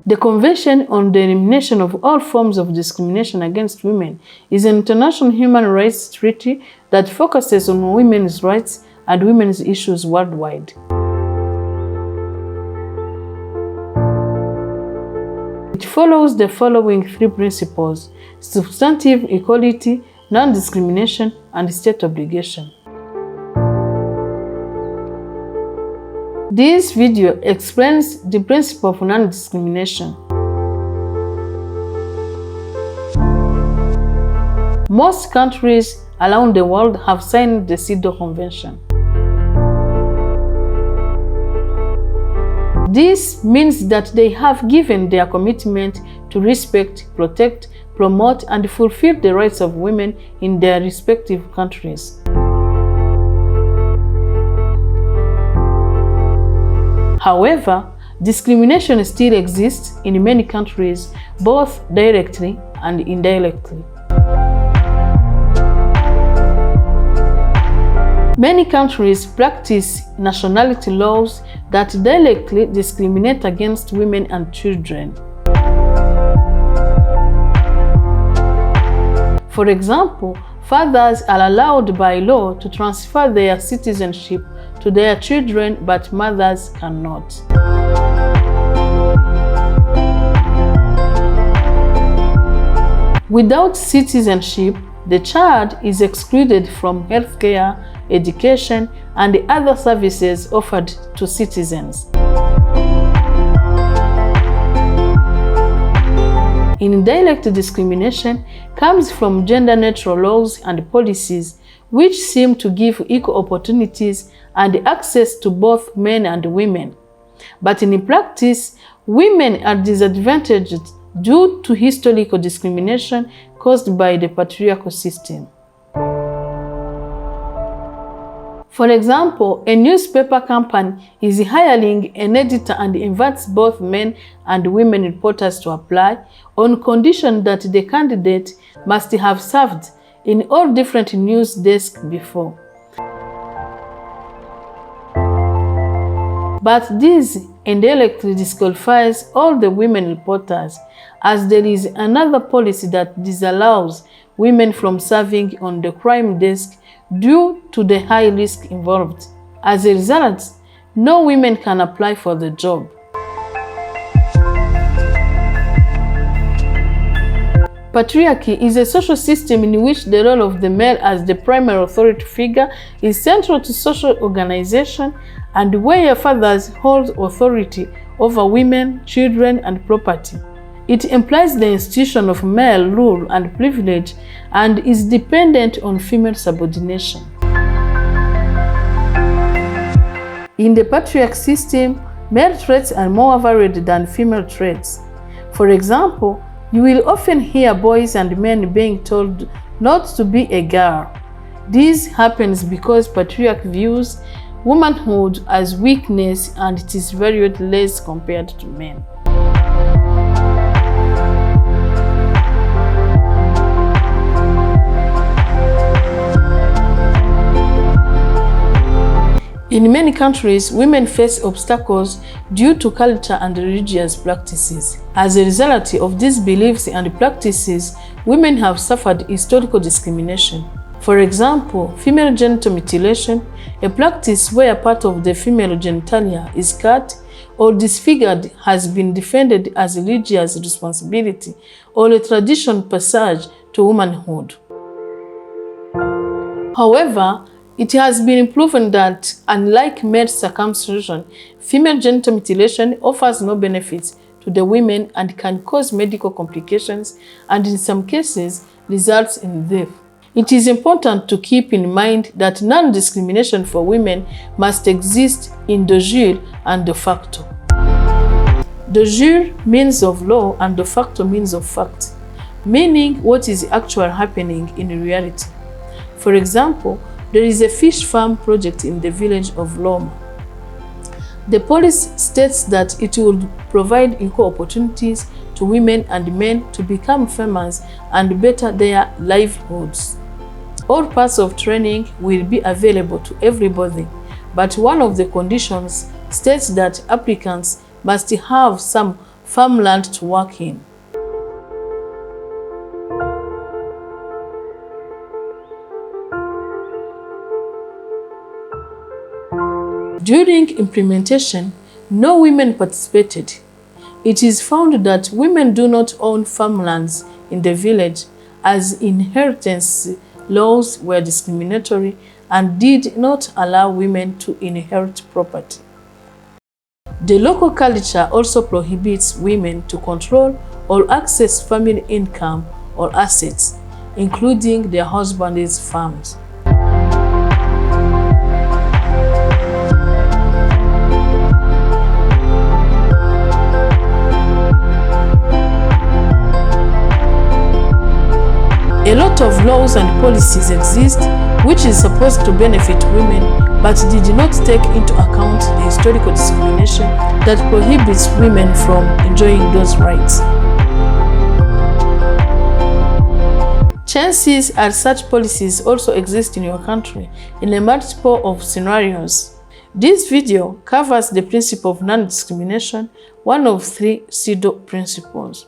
The Convention on the Elimination of All Forms of Discrimination Against Women is an international human rights treaty that focuses on women's rights and women's issues worldwide. It follows the following three principles: substantive equality, non-discrimination, and state obligation. This video explains the principle of non-discrimination. Most countries around the world have signed the CEDAW Convention. This means that they have given their commitment to respect, protect, promote, and fulfill the rights of women in their respective countries. However, discrimination still exists in many countries, both directly and indirectly. Many countries practice nationality laws that directly discriminate against women and children. For example, fathers are allowed by law to transfer their citizenship to their children, but mothers cannot. Without citizenship, the child is excluded from healthcare, education, and other services offered to citizens. Indirect discrimination comes from gender-neutral laws and policies which seem to give equal opportunities and access to both men and women. But in practice, women are disadvantaged due to historical discrimination caused by the patriarchal system. For example, a newspaper company is hiring an editor and invites both men and women reporters to apply on condition that the candidate must have served in all different news desks before. But this indirectly disqualifies all the women reporters, as there is another policy that disallows women from serving on the crime desk due to the high risk involved. As a result, no women can apply for the job. Patriarchy is a social system in which the role of the male as the primary authority figure is central to social organization, and where fathers hold authority over women, children, and property. It implies the institution of male rule and privilege and is dependent on female subordination. In the patriarchal system, male traits are more varied than female traits. For example, you will often hear boys and men being told not to be a girl. This happens because patriarchy views womanhood as weakness and it is valued less compared to men. In many countries, women face obstacles due to culture and religious practices. As a result of these beliefs and practices, women have suffered historical discrimination. For example, female genital mutilation, a practice where part of the female genitalia is cut or disfigured, has been defended as a religious responsibility or a traditional passage to womanhood. However, it has been proven that, unlike male circumcision, female genital mutilation offers no benefits to the women and can cause medical complications and in some cases results in death. It is important to keep in mind that non-discrimination for women must exist in de jure and de facto. De jure means of law and de facto means of fact, meaning what is actually happening in reality. For example, there is a fish farm project in the village of Loma. The policy states that it will provide equal opportunities to women and men to become farmers and better their livelihoods. All parts of training will be available to everybody, but one of the conditions states that applicants must have some farmland to work in. During implementation, no women participated. It is found that women do not own farmlands in the village, as inheritance laws were discriminatory and did not allow women to inherit property. The local culture also prohibits women to control or access family income or assets, including their husbands' farms. A lot of laws and policies exist which is supposed to benefit women but did not take into account the historical discrimination that prohibits women from enjoying those rights. Chances are such policies also exist in your country in a multiple of scenarios. This video covers the principle of non-discrimination, one of 3 CEDAW principles.